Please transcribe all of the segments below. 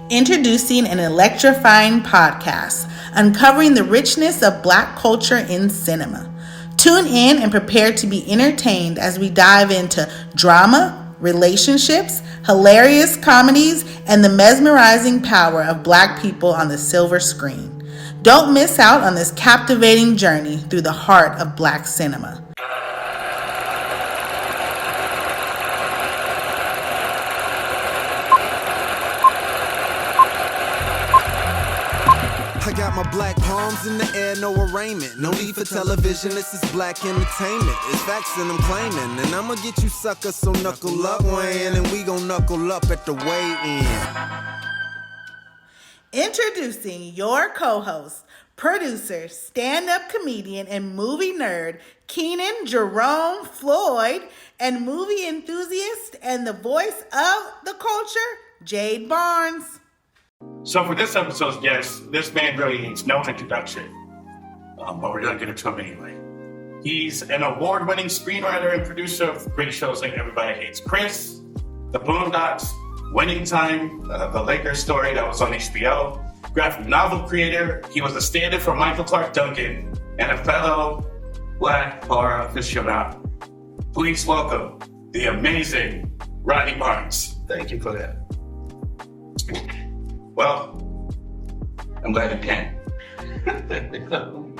Introducing an electrifying podcast, uncovering the richness of Black culture in cinema. Tune in and prepare to be entertained as we dive into drama, relationships, hilarious comedies, and the mesmerizing power of Black people on the silver screen. Don't miss out on this captivating journey through the heart of Black cinema. I got my black palms in the air, no arraignment. No need for television, this is black entertainment. It's facts and I'm claiming. And I'ma get you suckers, so knuckle up, Wayne. And we gon' knuckle up at the weigh-in. Introducing your co-host, producer, stand-up comedian, and movie nerd, Keenan Jerome Floyd, and movie enthusiast and the voice of the culture, Jade Barnes. So for this episode's guest, this man really needs no introduction, but we're going to get into him anyway. He's an award-winning screenwriter and producer of great shows like Everybody Hates Chris, The Boondocks, Winning Time, The Lakers Story that was on HBO, graphic novel creator. He was a stand-in for Michael Clark Duncan and a fellow Black horror aficionado. Please welcome the amazing Rodney Barnes. Thank you for that. Well, I'm glad you came.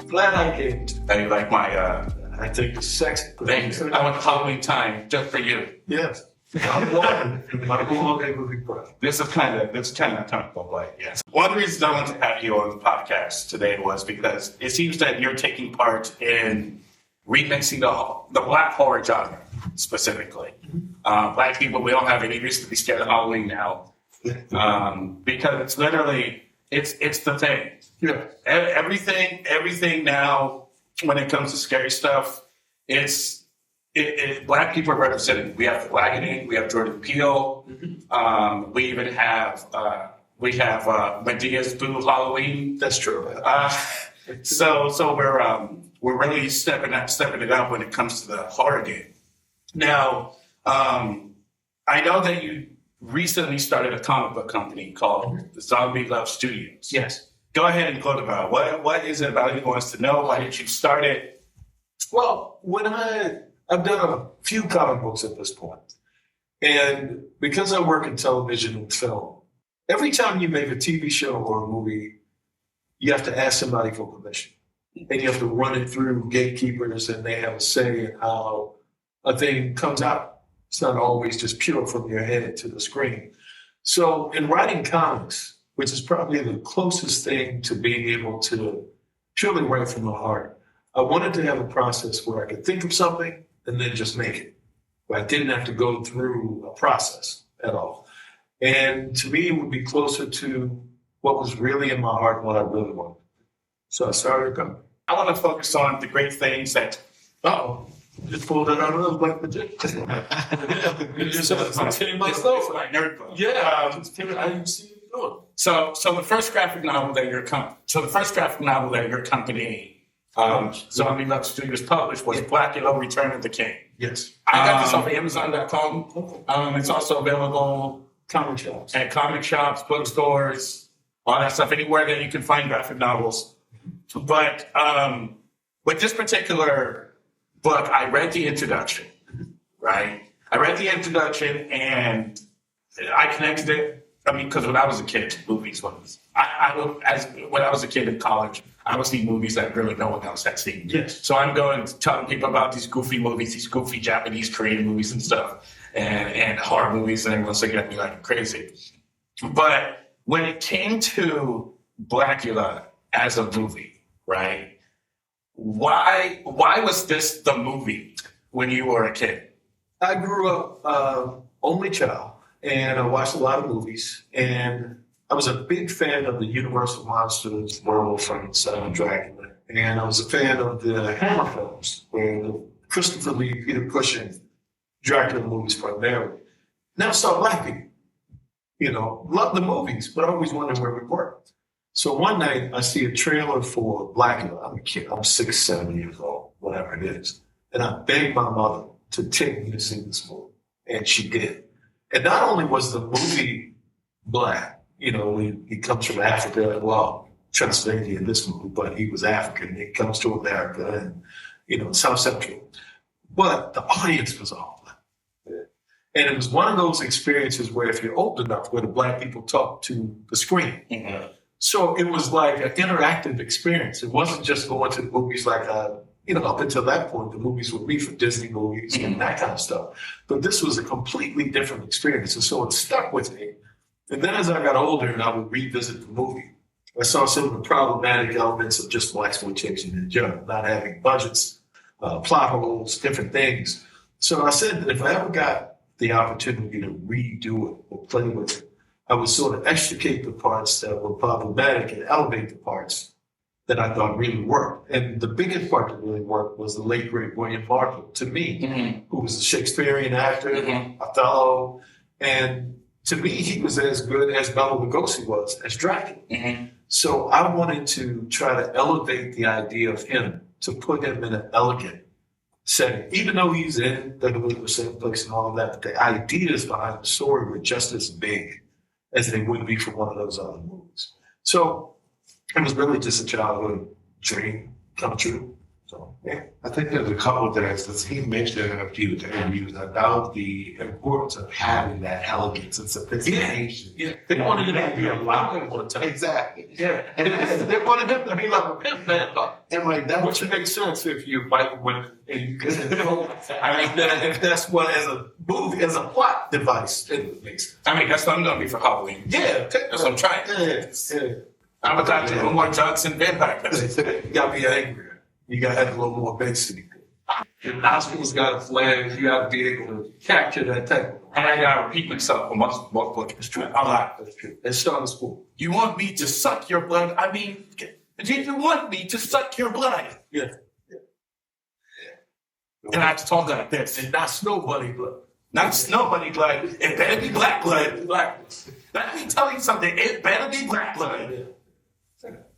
Glad I came. And you like my, I think the sex. things. I went Halloween time just for you. Yes. My whole neighborhood proud. This is kind of uncomfortable, but yes. One of the reasons I wanted to have you on the podcast today was because it seems that you're taking part in remixing the Black horror genre, specifically. Black people, we don't have any reason to be scared of Halloween now. Because it's literally, it's the thing. Yeah. Everything now, when it comes to scary stuff, Black people are represented. We have Blackening, we have Jordan Peele, we even have Medea's Boo Halloween. That's true. So we're really stepping it up when it comes to the horror game. Now, I know that you recently started a comic book company called Zombie Love Studios. Yes. Go ahead and gloat about it. What is it about? Who wants to know? Why did you start it? Well, when I've done a few comic books at this point, and because I work in television and film, every time you make a TV show or a movie, you have to ask somebody for permission, and you have to run it through gatekeepers, and they have a say in how a thing comes out. It's not always just pure from your head to the screen. So in writing comics, which is probably the closest thing to being able to purely write from the heart, I wanted to have a process where I could think of something and then just make it, where I didn't have to go through a process at all. And to me, it would be closer to what was really in my heart and what I really wanted. So I started a company. I want to focus on the great things that. Just pulled it out of the black magician. I'm kidding myself. It's my nerd book. Yeah, I didn't see you doing. So the first graphic novel that your company, Zombie Love Studios published was BLACULA: Return of the King. Yes. I got this off Amazon.com. It's also available Comic shops. at comic shops, bookstores, all that stuff, anywhere that you can find graphic novels. But with this particular book, I read the introduction, right? I read the introduction and I connected it. I mean, because when I was a kid, movies was when I was a kid in college, I would see movies that really no one else had seen. Yes. So I'm going telling people about these goofy movies, these goofy Japanese, Korean movies and stuff, and horror movies, and everyone's looking at me like I'm crazy. But when it came to BLACULA as a movie, right? Why was this the movie when you were a kid? I grew up only child, and I watched a lot of movies, and I was a big fan of the Universal Monsters, Werewolf, Frankenstein, Dracula, and I was a fan of the Hammer films, where Christopher Lee, Peter Cushing, Dracula movies primarily. Never saw Black people. Loved the movies, but I always wondered where we were. So one night I see a trailer for BLACULA. I'm a kid. I'm 6, 7 years old, whatever it is. And I begged my mother to take me to see this movie. And she did. And not only was the movie black, he comes from Africa. Well, Transylvania in this movie, but he was African. He comes to America and, South Central. But the audience was all black. And it was one of those experiences where if you're old enough, where the black people talk to the screen. Mm-hmm. So it was like an interactive experience. It wasn't just going to the movies like, up until that point, the movies would be for Disney movies and that kind of stuff. But this was a completely different experience. And so it stuck with me. And then as I got older and I would revisit the movie, I saw some of the problematic elements of just blaxploitation in general, not having budgets, plot holes, different things. So I said that if I ever got the opportunity to redo it or play with it, I would sort of extricate the parts that were problematic and elevate the parts that I thought really worked. And the biggest part that really worked was the late, great William Marshall, to me, who was a Shakespearean actor, Othello. And to me, he was as good as Bela Lugosi was as Dracula. So I wanted to try to elevate the idea of him, to put him in an elegant setting, even though he's in the same place and all of that, but the ideas behind the story were just as big as they would be for one of those other movies. So it was really just a childhood dream come true. So, yeah. I think there's a couple of things, as he mentioned in a few interviews, about the importance of having that elegance and sophistication. Yeah. They wanted him to be a lot of time. Exactly. Yeah. And they wanted him to be like a pimp man. And like that, which makes sense if you white women. I mean, if that's what, as a movie, as a plot device, it makes sense. I mean, that's what I'm going to be for Halloween. Yeah. That's what I'm trying. Yeah. I'm a doctor who more drugs and vampires. You got to be angrier. You got to have a little more basic. And Oscar's got a flash. You got to be able to capture that type of. And I got to repeat myself on multiple. It's true. A lot. That's true. And start in school. You want me to suck your blood? I mean, did you want me to suck your blood? Yeah. And I have to talk like this. And not snow bunny blood. Not snow bunny blood. It better be black blood. Let me tell you something. It better be black blood.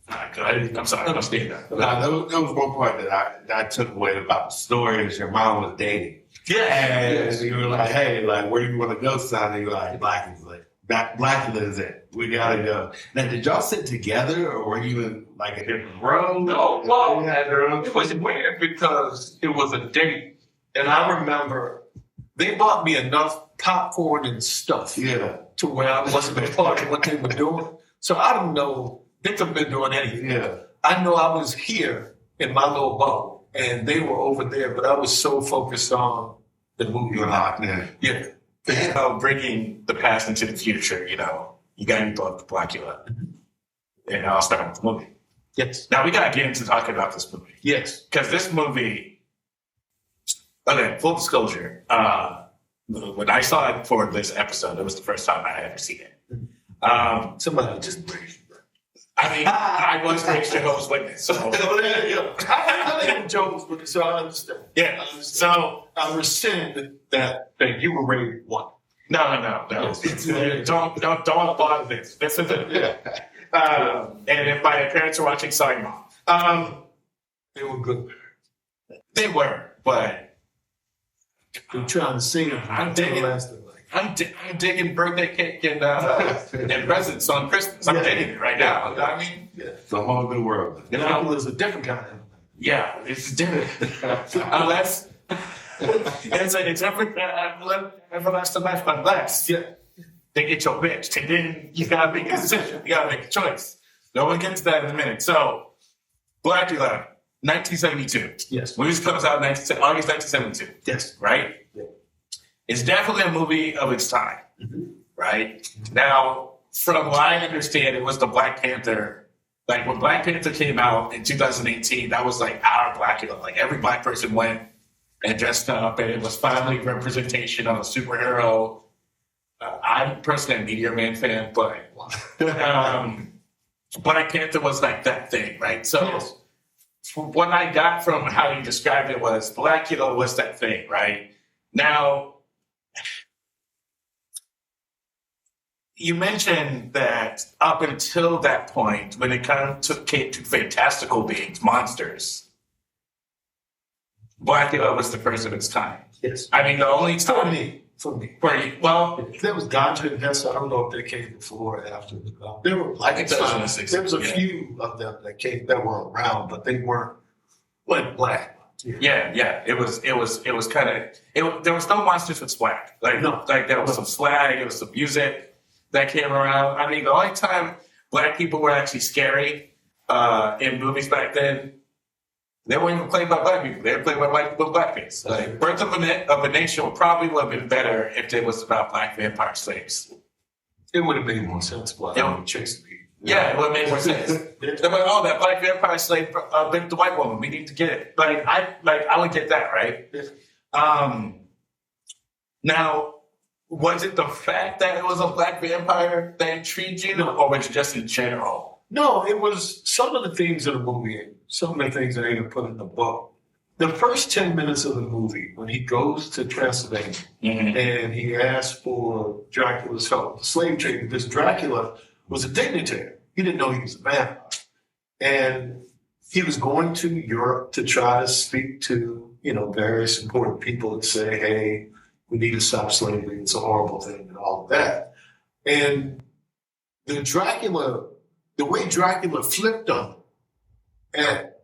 I'm sorry, I don't understand that. There was one part that I took away about the story is your mom was dating. Yeah. And you were like, hey, like, where do you want to go, son? And you were like, Blackula is it. We gotta go. Now, did y'all sit together or were you in like a different room? No, well, it was weird because it was a date. And I remember they bought me enough popcorn and stuff to where I wasn't a part of what they were doing. So I don't know. They could have been doing anything. Yeah. I know I was here in my little bubble, and they were over there, but I was so focused on the movie. Yeah. Bringing the past into the future, you got to book BLACULA. And I'll start with the movie. Yes. Now, we got to get into talking about this movie. Yes. Because this movie, okay, full disclosure, when I saw it for this episode, it was the first time I had ever seen it. Somebody just breaks. I mean, I was Jehovah's Witness, so. I didn't Jehovah's Witness, so I understand. Yeah, so. I rescind that you were rated 1. No. Don't applaud this. This is it. And if my parents are watching, sorry, Mom. They were good. They were, but. I'm trying to sing them. I'm digging birthday cake and presents on Christmas. I'm digging it right now. I mean, it's a whole new world. Dracula's a different kind of. Yeah, it's different. Unless it's everlasting life unless they get your bitch. And then you gotta make a decision. You gotta make a choice. No one gets that in a minute. So, BLACULA, 1972. Yes. Movie comes out August 1972. Yes. Right? Yeah. It's definitely a movie of its time, right? Now, from what I understand, it was the Black Panther. Like, when Black Panther came out in 2018, that was like our BLACULA. Like, every Black person went and dressed up, and it was finally representation of a superhero. I'm personally a Meteor Man fan, but Black Panther was like that thing, right? So, what I got from how you described it was BLACULA was that thing, right? Now, you mentioned that up until that point, when it came to fantastical beings, monsters, BLACULA was the first of its time. Yes. I mean, the only time for me. Right. Well, There was Ganja and Hessa. I don't know if they came before or after. There were I think 2006. there was a Yeah. few of them that were around, but they weren't like black. yeah. It was kind of, there was no monsters with swag. Like, No. like there was some swag, there was some music that came around. I mean, the only time black people were actually scary in movies back then, they weren't even played by black people. They were played by white people with blackface. Like, Birth of a Nation probably would have been better if it was about black vampire slaves. It would have made more sense. But Yeah. chasing people. Yeah, it would have made more sense. They're like, oh, that black vampire slave bit the white woman. We need to get it. I would get that, right? Now, was it the fact that it was a black vampire that intrigued you, or was it just in general? No, it was some of the things in the movie, some of the things that I even put in the book. The first 10 minutes of the movie, when he goes to Transylvania and he asks for Dracula's help with the slave trade, because Dracula was a dignitary. He didn't know he was a vampire. And he was going to Europe to try to speak to, various important people and say, hey, we need to stop slavery. It's a horrible thing and all of that. And the way Dracula flipped on him at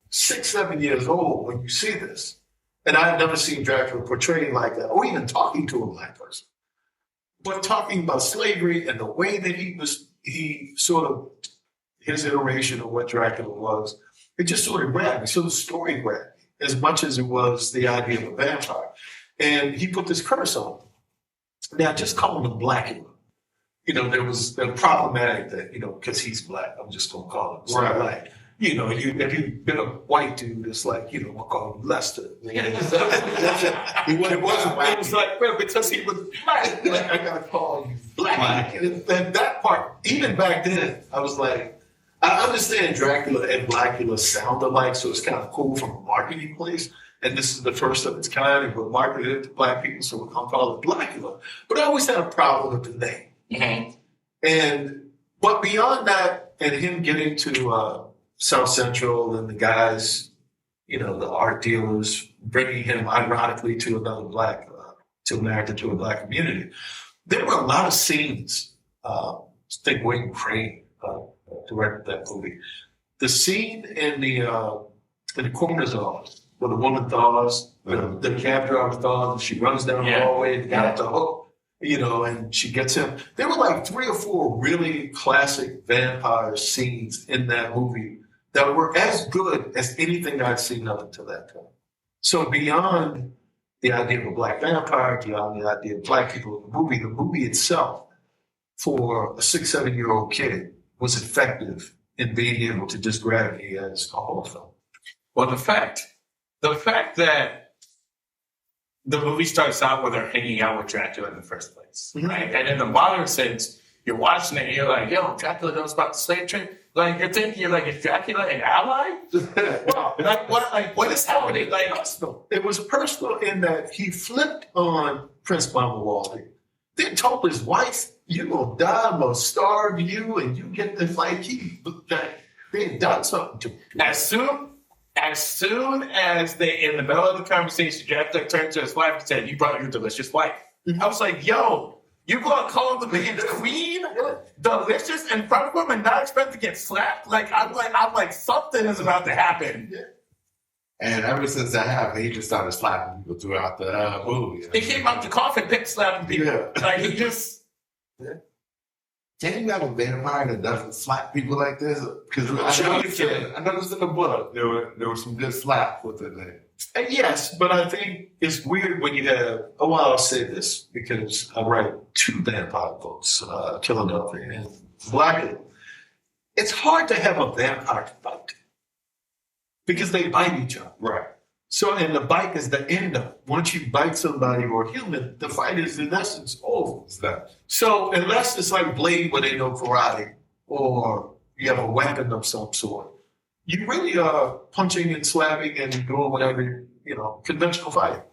6, 7 years old when you see this, and I had never seen Dracula portrayed like that, or even talking to a black person, but talking about slavery and the way that his iteration of what Dracula was, it just sort of grabbed me. So the story grabbed me as much as it was the idea of a vampire. And he put this curse on him. Now, just calling him BLACULA. They're problematic that, because he's black, I'm just going to call him. Right. Like, if you've been a white dude, it's like, we'll call him Lester. It wasn't white. It was like, well, because he was black, like, I got to call you black. And that part, even back then, I was like, I understand Dracula and BLACULA sound alike, so it's kind of cool from a marketing place. And this is the first of its kind, and we're marketing it to black people, so we're going to call it BLACULA. But I always had a problem with the name. Mm-hmm. But beyond that, and him getting to South Central and the guys, the art dealers, bringing him ironically to another black, to America, to a black community, there were a lot of scenes. I think Wayne Crane directed that movie. The scene in the coroner's office where the woman thaws, the cab driver thaws, and she runs down the hallway and got the hook. And she gets him. There were like 3 or 4 really classic vampire scenes in that movie that were as good as anything I'd seen up until that point. So beyond the idea of a black vampire, beyond the idea of black people in the movie itself, for a 6, 7-year-old kid, was effective in being able to just grab me as a horror film. Well, the fact that the movie starts out with her hanging out with Dracula in the first place, right? And in the modern sense, you're watching it and you're like, yo, Dracula knows about the slave trade. Like, you're thinking, is Dracula an ally? What is happening? Like, it was personal in that he flipped on Prince Mamuwalde, then told his wife, you're going to die, I'm going to starve you, and you get this, they had done something to him. As soon as they, in the middle of the conversation, Dracula turned to his wife and said, you brought your delicious wife. Mm-hmm. I was like, yo, you going to call the man's queen delicious in front of him and not expect to get slapped? I'm like, something is about to happen. Yeah. And ever since that happened, he just started slapping people throughout the movie. He came out the coffin, picked slapping people. Yeah. He just... Yeah. Can you have a vampire that doesn't slap people like this? Because I noticed in the book there were some good slaps with it there. Yes, but I think it's weird when you have. Oh, well, I'll say this because I write 2 vampire books, Philadelphia and BLACULA. It's hard to have a vampire fight because they bite each other. Right. So, and the bite is the end of it. Once you bite somebody or a human, the fight is in essence over. So, unless it's like Blade where they know karate or you have a weapon of some sort, you really are punching and slapping and doing whatever, conventional fighting.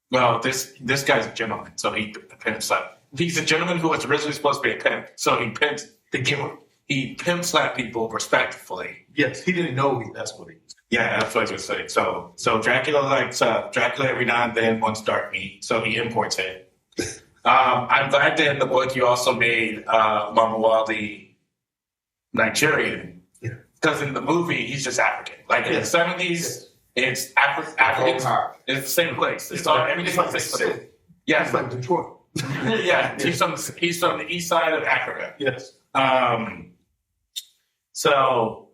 Well, this guy's a gentleman, so he pimp slapped. He's a gentleman who was originally supposed to be a pimp, so he pimped the giver. He pimp slapped people respectfully. Yes, he didn't know that's what he was. Yeah, that's what I was going to say. So Dracula likes Dracula every now and then wants dark meat, so he imports it. I'm glad that in the book you also made Mama Wally Nigerian. Because in the movie, he's just African. Like in the 70s, it's African. It's the same place. It's all everything's like the same place. Yeah, It's like Detroit. yeah. He's from the east side of Africa. Yes. So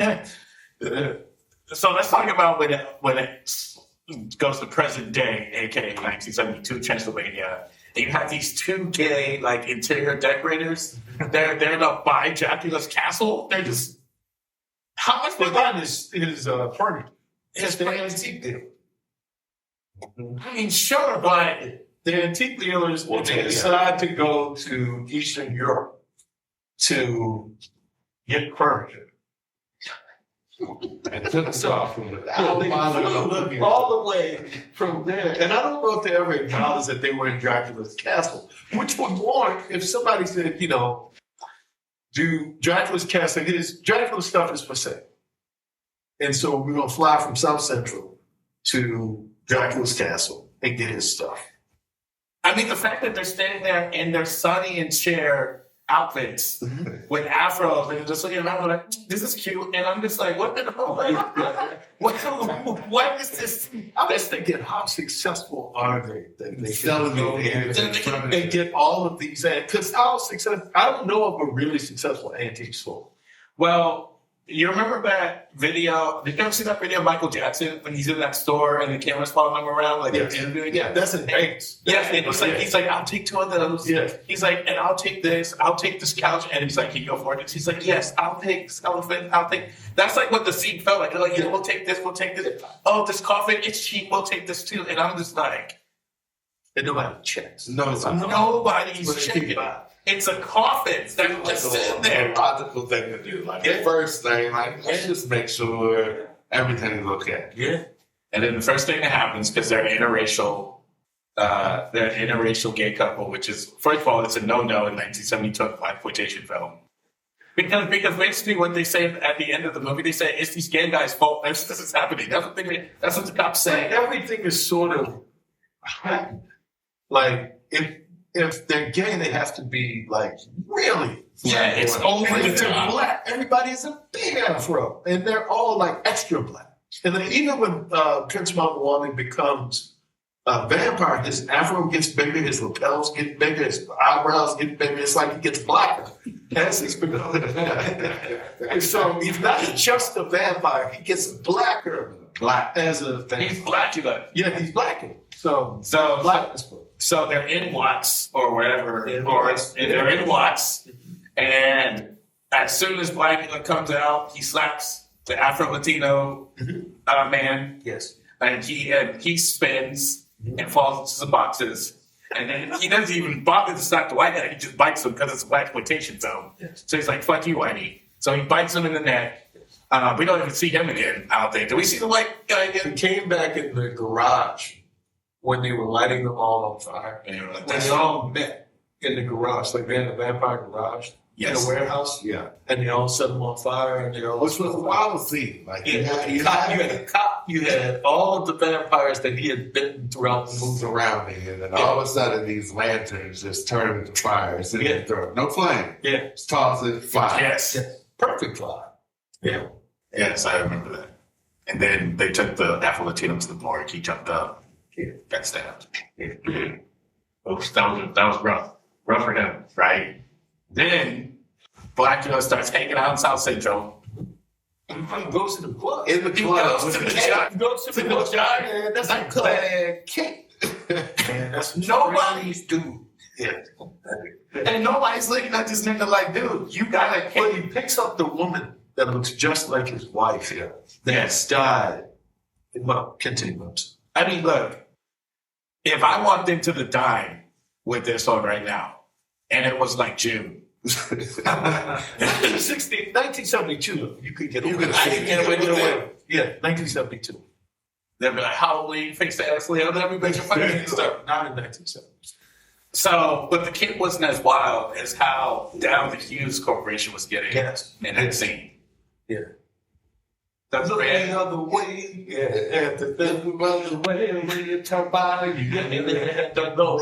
let's talk about when it goes to present day, aka 1972 Transylvania. And you have these two gay like interior decorators. They're to buy Dracula's castle. They're just how much Well, they that buy is furniture. his The furniture? antique deal. I mean, sure, but The antique dealers, when they decide to go to Eastern Europe to get furniture, And took us off from the all the way from there. And I don't know if they ever acknowledged that they were in Dracula's castle, which would warrant if somebody said, do Dracula's castle, Dracula's stuff is for sale. And so we're going to fly from South Central to Dracula's castle and get his stuff. I mean, the fact that they're standing there in their Sonny and Cher outfits with afros and just looking around like, this is cute. And I'm just like, what the hell? What is this? I was thinking, how successful are they? That they Selling can go it in here. and get all of these. Because I don't know of a really successful antique store. Well, you remember that video? Did you ever see that video of Michael Jackson when he's in that store and the camera's following him around like they're interviewing? Yeah, that's in Vegas. Yeah, and it's like he's like, I'll take two of those. Yes. He's like, and I'll take this couch, and he's like, can you afford it? He's like, yes, I'll take this elephant, I'll take. That's like what the scene felt like. They're like, yeah, we'll take this. Oh, this coffin, it's cheap. We'll take this too. And I'm just like, And nobody checks. nobody's What they checking. buy. It's a coffin that's just sitting there. Logical thing to do. Like the first thing, like let's just make sure everything's okay. Yeah. And then the first thing that happens, because they're an interracial gay couple, which is, first of all, it's a no-no in 1972 exploitation film. Because basically what they say at the end of the movie, they say, it's these gay guys' fault. This is happening. That's what the cops say. Everything is sort of heightened. Like, if they're gay, they have to be like really. Yeah, it's over And the if they're top. black, everybody is a big afro, and they're all like extra black. And then even when Prince Wally becomes a vampire, his afro gets bigger, his lapels get bigger, his eyebrows get bigger. It's like he gets blacker as he's becoming a vampire. And so he's not just a vampire; he gets blacker. Black. As a vampire. He's BLACULA. Yeah, he's blacker. So blackness. So they're in Watts or wherever, they're in Watts, and as soon as BLACULA comes out, he slaps the Afro-Latino man, Yes. and he spins and falls into some boxes, and then he doesn't even bother to slap the white guy. He just bites him because it's a blaxploitation film. Yes. So he's like, "Fuck you, whitey." So he bites him in the neck. We don't even see him again. I don't think. Do we see the white guy again? He came back in the garage when they were lighting them all on fire. And When they all met in the garage, like they had a vampire garage in a warehouse, Yeah. and they all set them on fire, and they all. Which was a wild scene. Like You had a cop. You had all of the vampires that he had bitten throughout the movie. surrounding it, and all of a sudden these lanterns just turn into fires. And Yeah. throw no flame. Yeah. Just toss it, fire. Yes. Perfect fire. Yeah. Yes, I remember that. And then they took the Afro-Latino to the morgue. He jumped up, got stabbed. Oops, that was rough. Rough for him, right? Then BLACULA starts hanging out in South Central. He goes to the club. In the He club. goes to the He shop. goes to the club. Man, that's like Man, cake. Man, that's what Nobody's do. Yeah. And nobody's looking at this nigga like, dude, you gotta But he picks up the woman that looks just like his wife here. That's died. Well, continue. I mean, look, if I walked into the dime with this on right now, and it was like June, 1972, you could get away. I could get away with it. Yeah, 1972. They'd be like, Halloween, fix the ass Leo, then everybody can fucking stuff. Not in 1970. So, but the kid wasn't as wild as how down the Hughes Corporation was getting Yes. in that scene. Yeah. That's Look great. the other way. Yeah, and the other way when you turn by, you don't know.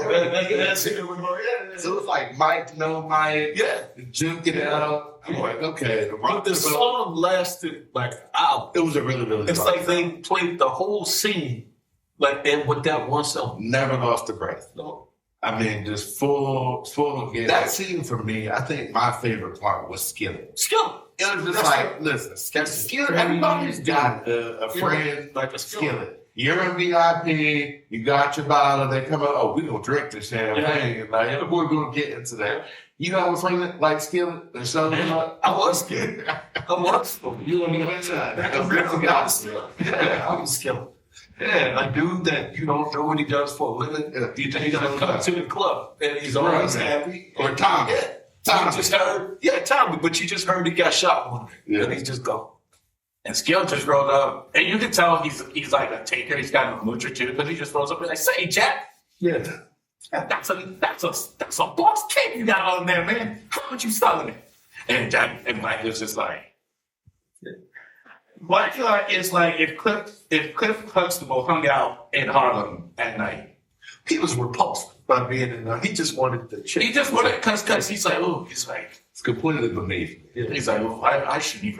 So it's like Mike, no Mike, juke it out. I'm like, okay. But the song lasted like an hour. It was a really, really It's like they played the whole scene, like, and with that one song. never lost a breath. No. I mean, just full. Yeah, that scene for me, I think my favorite part was Skillet. Skill. It was just like, listen, Skillet, everybody's got a friend like a Skillet. You're a VIP, you got your bottle, they come out, oh, we're going to drink this champagne. Like, we're going to get into that. You have a friend like Skillet? I was scared. I was. You on the inside. I was scared. Yeah, a dude that you don't know what he does for a living. You think he's gonna come to the club and he's always happy. Or Tommy. Yeah. Tommy just heard. Yeah, Tommy, but you just heard he got shot one day. And he's just gone. And Skill just rolled up, and you can tell he's like a taker. He's got a mooch or two, but he just rolls up and like, "Say, Jack, Yeah. that's a boss cake you got on there, man. How much you selling it?" And Jack and Mike is just like, BLACULA is like if Cliff Huxtable hung out in Harlem at night. He was repulsed by being in there. He just wanted the chick. He just wanted because he's like, oh, he's like, It's completely beneath me. he's like, well, I shouldn't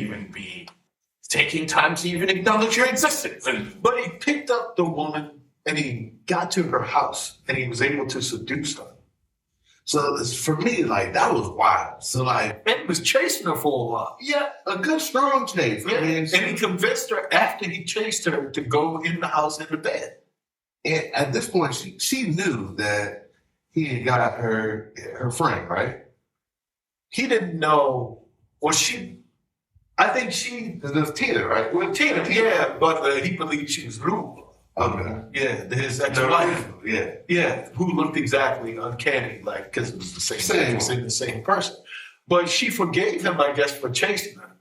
even be taking time to even acknowledge your existence. And But he picked up the woman and he got to her house and he was able to seduce her. So it's, for me, like, that was wild. So, like, And he was chasing her for a while. yeah, a good strong chase. Yeah. I mean, And he convinced her after he chased her to go in the house in the bed. and at this point, she knew that he had got her friend, right? He didn't know. Well, I think she, Because it was Tina, right? well, Tina, yeah, but he believed she was Lou. Okay. Yeah, his ex-wife. Yeah. Yeah, who looked exactly uncanny, like, because it was the same, Same. it was in the same person. But she forgave him, I guess, for chasing her.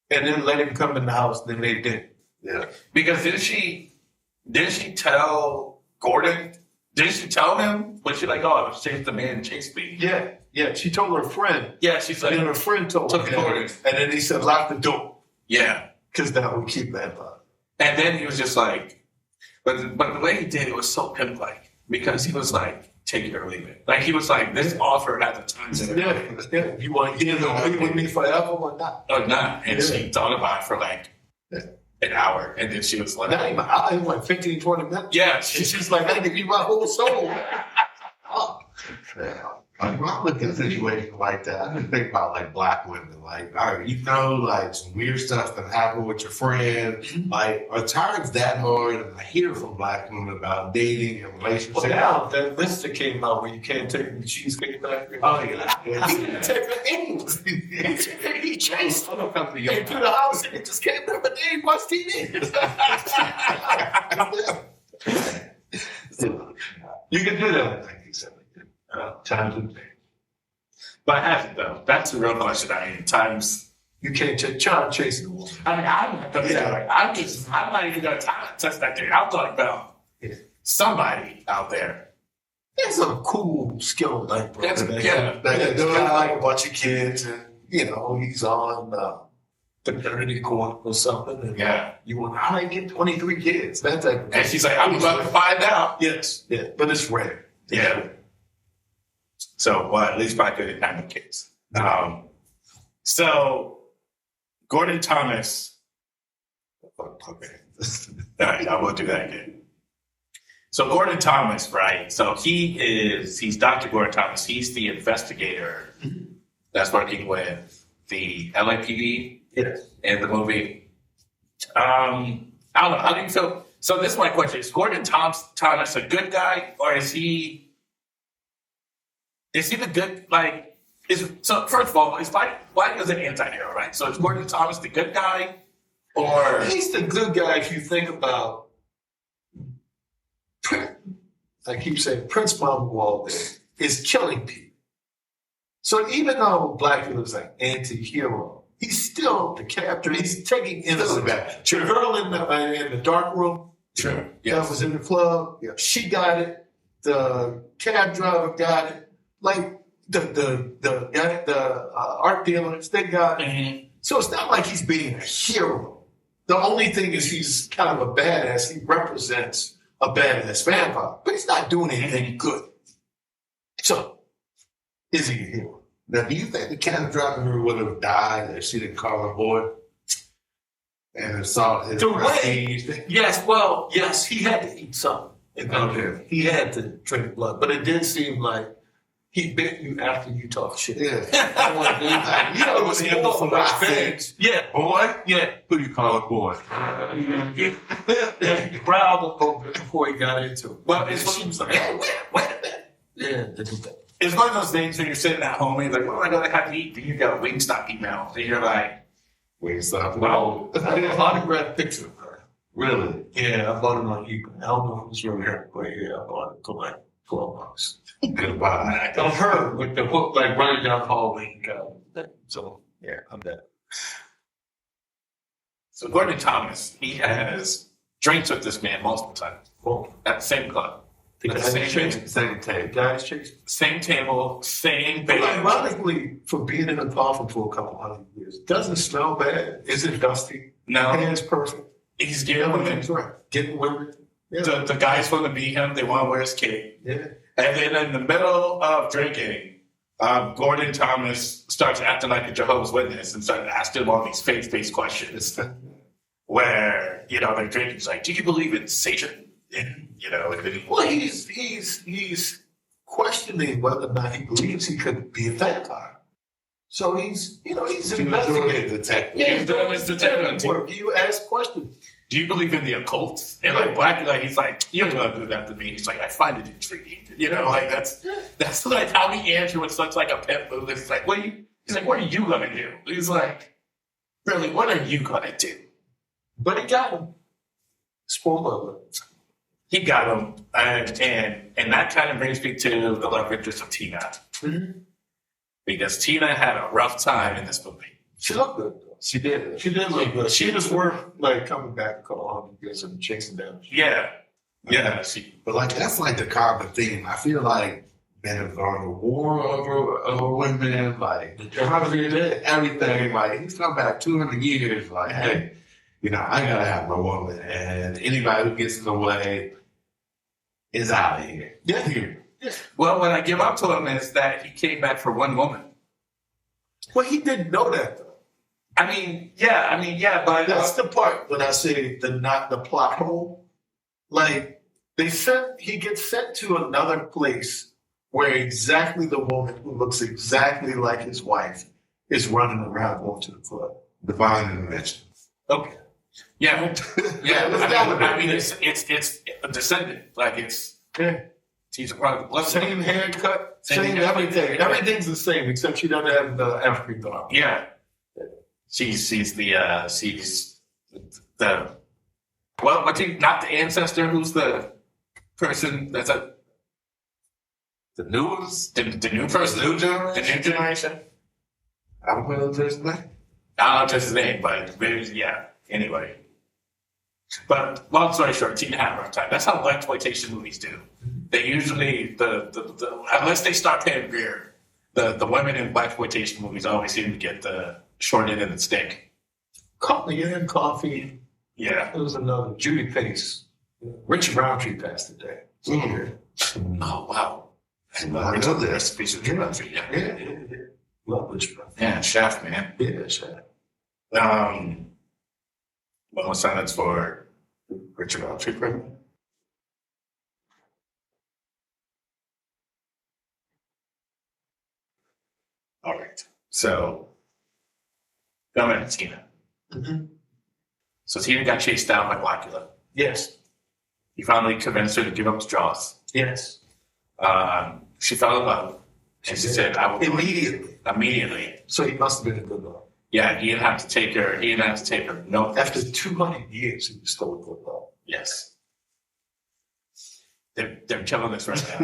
And then let him come in the house, then they did. Yeah. because didn't she tell Gordon? Didn't she tell him? Was she like, oh, chase the man, chase me? Yeah, she told her friend. Yeah, she's like, And then her friend told Took him. Gordon. And then he said, lock the door, yeah. because that would keep that up. And then he was just like, but the way he did it was so pimp-like because he was like, take it or leave it. Like he was like, this offer at the time Yeah. You want to be with me forever or not? or not. And Yeah. she thought about it for like an hour. And then she was like, Not even, I even like 15, 20 minutes. yeah, She's like, I give you my whole soul. Yeah. Like, when I look at a situation like that, I just think about like black women. Like, all right, you know, like some weird stuff that happened with your friend. Like, are times that hard? And I hear from black women about dating and relationships. Well, now that list that came out where you can't take the cheesecake factory. Oh, yeah. He didn't take her in. He chased her to the house and it just came there, but they ain't watch TV. You can do that. Times and but I haven't though. That's the real question. I mean, times. you can't try to chase the woman. I mean, I'm not gonna say like, I'm not even gonna touch that thing. I'm talking about somebody out there. There's a cool skill like bro. That's- yeah. That got like a bunch of kids and he's on paternity court or something. And Yeah. you want how do I get 23 kids? That's like And she's like, I'm about to find out. yes, yeah, but it's rare. Yeah. So, well, at least by good kind of case. So, Gordon Thomas. Okay. All right, I will do that again. So, Gordon Thomas, right? So, he's Dr. Gordon Thomas. He's the investigator that's working with the LAPD Yes. in the movie. I don't know. How do you feel? So, this is my question. Is Gordon Thomas a good guy, or is he the good, like, so first of all, it's like, why is an anti-hero, right? So is Gordon Thomas the good guy? Or He's the good guy if you think about, I keep saying, Prince Mamuwalde is killing people. So even though BLACULA's like anti-hero, he's still the captor. He's taking innocent back. The girl in the dark room sure, that was in the club, she got it. The cab driver got it. Like the art dealers, they got it. Mhm. So it's not like he's being a hero. The only thing is he's kind of a badass. He represents a badass vampire, but he's not doing anything good. So, is he a hero? Now, do you think the cab driver would have died if she didn't call her boy and saw his prestige? Yes, he had to eat something. Okay. He had to drink blood, but it did seem like he bit you after you talk shit. Yeah. I want to do that. You know, it was him for my fans. Yeah. Boy? Yeah. Who do you call a boy? He growled a little bit before he got into it. Well, She was like, hey, wait a minute. Yeah, they do that. It's one of those things when you're sitting at home and you're like, what am I going to have to eat? Then you got a Wingstop email. And you're like, Wingstop. Well, I did an autographed picture of her. Really? Yeah, I bought it on eBay. I don't know if it was really her, but yeah, I bought it for like $12. Goodbye. On her with the hook like running down the hallway. So yeah, I'm dead. so Gordon Thomas, he has drinks with this man multiple times Well, at the same club. At the Same tape. guys chasing. same table, same But bed. ironically, for being in a coffin for a couple hundred years, doesn't smell bad. Isn't dusty. No, Hands perfect. he's getting women. Everything's right. Getting women. Yeah. The guys want to meet him. They want to wear his cape. Yeah. And then in the middle of drinking, Gordon Thomas starts acting like a Jehovah's Witness and started asking him all these faith-based questions. Where, they're drinking. He's like, do you believe in Satan? And, and then Well, he's questioning whether or not he believes he could be a vampire. So he's investigating. Detective. Yeah, he's doing his detective work. You ask questions. do you believe in the occult? And like BLACULA, he's like, you don't want to do that to me. He's like, I find it intriguing. That's like how he answered with such like a pet move. It's like, he's like, what are you gonna do? He's like, really, what are you gonna do? But he got him. Spoiler alert. He got him, and that kind of brings me to the love interest of Tina, because Tina had a rough time in this movie. She looked good, though. She did. She did look good. She was worth coming back a couple hundred years and chasing down. Yeah. But that's like the common theme. I feel like men have gone to war over women, everything. Like he's come back 200 years. Like, hey, I gotta have my woman, and anybody who gets in the way is out of here. Yeah. Well, what I give up to him is that he came back for one woman. Well, he didn't know that, though. But That's the part when I say the plot hole. Like he gets sent to another place where exactly the woman who looks exactly like his wife is running around going to the club. Divine intervention. Okay. Yeah. It's a descendant. Like she's a part of the blood. Same haircut, same everything. Everything's the same except she doesn't have the African garb. Yeah. She's not the ancestor, who's the person that's the new person, the new generation. I don't know his name. I don't know his name, but anyway. But long story short, Tina had a rough time. That's how blaxploitation movies do. They usually unless they start paying beer, the women in blaxploitation movies always seem to get the short end of the stick. Coffee. Yeah. It was another Judy Pace. Richard Roundtree passed today. Oh wow. I know this. Recipes of Roundtree. Yeah. Love Richard Roundtree. Yeah, chef, man. Yeah, chef. One more silence for Richard Roundtree. All right. So, coming to Tina. Mm-hmm. So Tina got chased down by BLACULA. Yes. He finally convinced her to give up his jaws. Yes. She fell in love. And she said, I will Immediately. So he must have been a good love. Yeah, he didn't have to take her. No. After 200 years, he was still a good love. Yes. They're killing us right now. I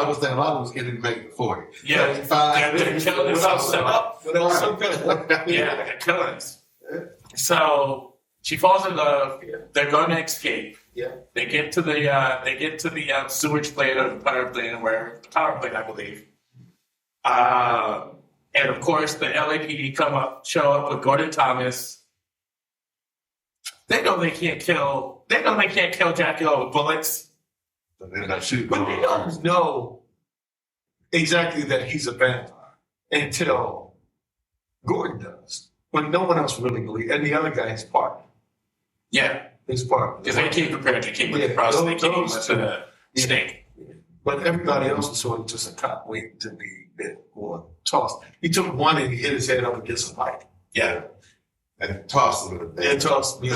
was saying a lot of us getting make before. Yeah. They're killing us. They're killing us. So she falls in love. Yeah. They're going to escape. Yeah. They get to the sewage plant or the power plant, the power plant, I believe. And of course, the LAPD show up with Gordon Thomas. They know they can't kill Dracula with bullets. But they're not shooting. But they don't know exactly that he's a vampire until Gordon does. When no one else really believes. And the other guy is part. Yeah. He's part. Because they came prepared. They came with the cross. They came with the snake. But everybody else was sort of just a cop waiting to be bit or tossed. He took one and he hit his head up against a pipe. Yeah. And tossed him. And tossed me.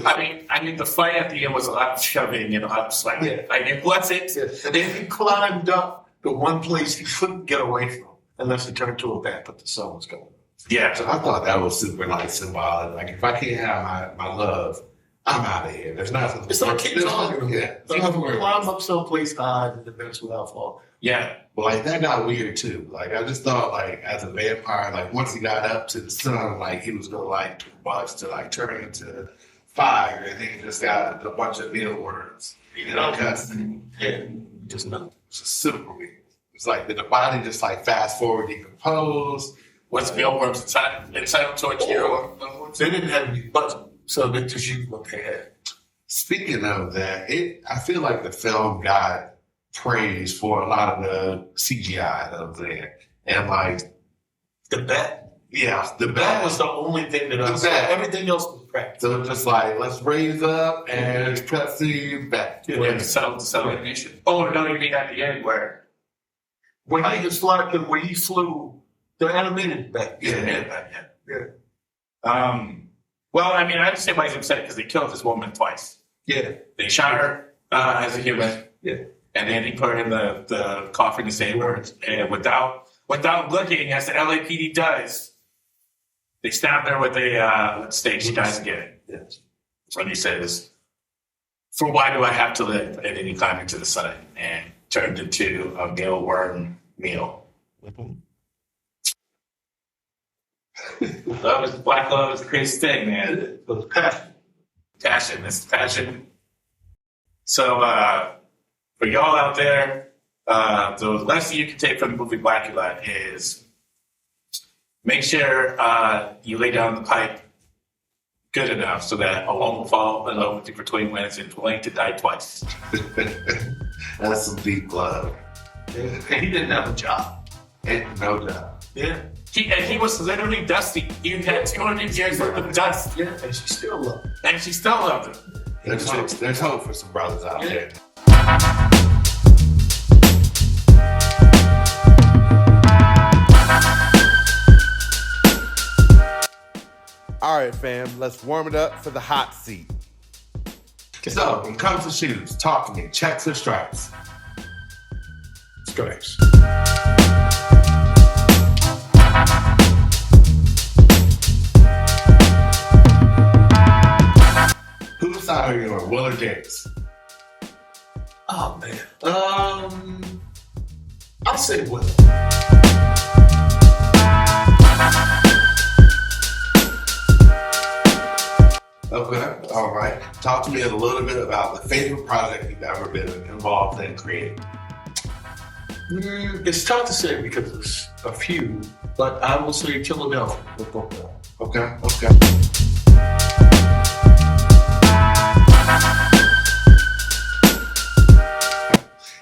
I mean, the fight at the end was a lot of shoving and a lot of slapping. Yeah. Like, it wasn't. Yeah. And then he climbed up the one place he couldn't get away from unless he turned to a bat, but the sun was going. Yeah. So I thought that was super like symbolic. Like if I can't have my love, I'm out of here. There's nothing. It's like King Kong. Yeah. Like, climb up someplace high and eventually I'll fall. Yeah. But like that got weird too. Like I just thought like as a vampire, like once he got up to the sun, like he was gonna like bust to like turn into fire, and then he just got a bunch of mealworms. You know, Yeah. Just nothing. it's just super weird. It's like the body just like fast forward decompose. What's mealworms inside towards you? They didn't have any budget, so they just used what they had. Speaking of that, I feel like the film got praise for a lot of the CGI that was there. And like The bat. yeah, the That bat was the only thing that I The saw. bat. Everything else was practice. so just like let's raise up and cut the back. Yeah, so animation. Oh, no, you mean at the end where? When he was flying, when he flew, the animated bat. Yeah. Well, I mean, I understand why he's upset because they killed this woman twice. Yeah. They shot her as a human. Yeah. And then he put her in the coffin to say words. And without looking, as the LAPD does, they stabbed her with a stake. She dies again. Yes. So he says, "For why do I have to live?" And then he climbed into the sun and turned into a mealworm meal. Black love is the craziest thing, man. It was passion. Passion. It's passion. So, for y'all out there, the lesson you can take from the movie BLACULA is make sure you lay down the pipe good enough so that a woman will fall in love with you for 20 minutes and willing to die twice. That's some deep love. And he didn't have a job. And no doubt. Yeah. He was literally dusty. He had 200 years worth of dust. Yeah. And she still loved him. And she still loved him. There's hope for some brothers out there. All right, fam, let's warm it up for the hot seat. So, when it comes to shoes, talk to me. Checks or stripes? Stripes. Whose side are you on, Will or James? Oh, man. I'll say Will. Okay, all right. Talk to me a little bit about the favorite project you've ever been involved in creating. It's tough to say because there's a few, but I will say Philadelphia with both of them. Okay.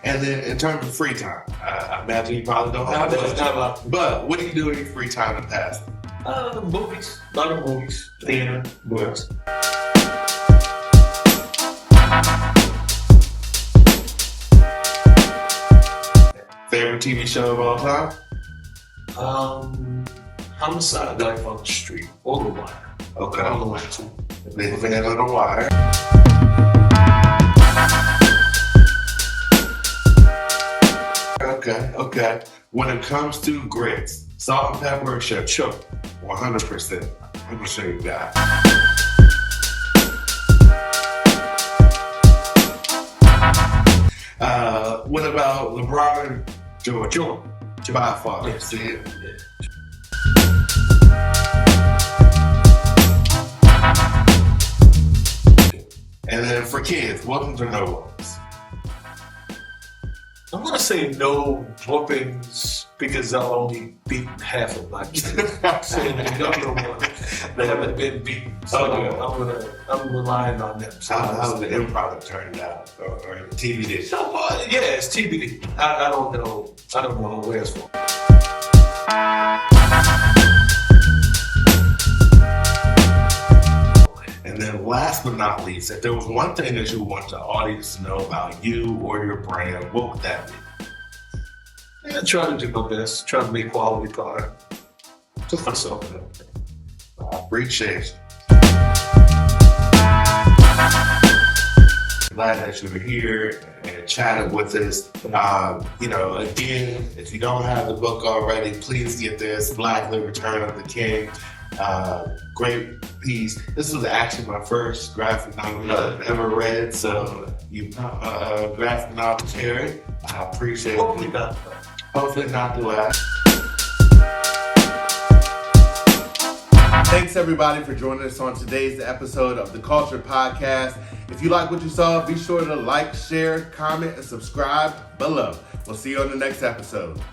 And then in terms of free time, I imagine you probably don't have Not much. a lot. But what do you do in your free time to pass? Movies. A lot of movies. Theater. Books. Favorite TV show of all time? Homicide, Life on the Street. Or The Wire. Okay. All the way too. Big fan of The Wire. Okay. When it comes to grits, salt and pepper or sugar? Sure. 100%. I'm gonna show you that. What about LeBron and Jordan? By far. Yes. See it? And then for kids, welcome to No Ones. I'm going to say no whoopings because I'll only beat half of my kids. So the younger ones, they haven't been beaten. So I'm relying on them. So How's the improv turned out, or TV dish? So, yeah, it's TBD. I don't know. I don't know where it's from. And then last but not least, if there was one thing that you want the audience to know about you or your brand, what would that be? I try to do my best. Try to make quality product. Just myself. I appreciate it. Glad that you were here and chatted with us. Again, if you don't have the book already, please get this, BLACULA, Return of the King. Great piece. This was actually my first graphic novel I've ever read, so graphic novel Terry. I appreciate it. Hopefully not the last. Thanks everybody for joining us on today's episode of the Kultur'd Podcast. If you like what you saw, be sure to like, share, comment, and subscribe below. We'll see you on the next episode.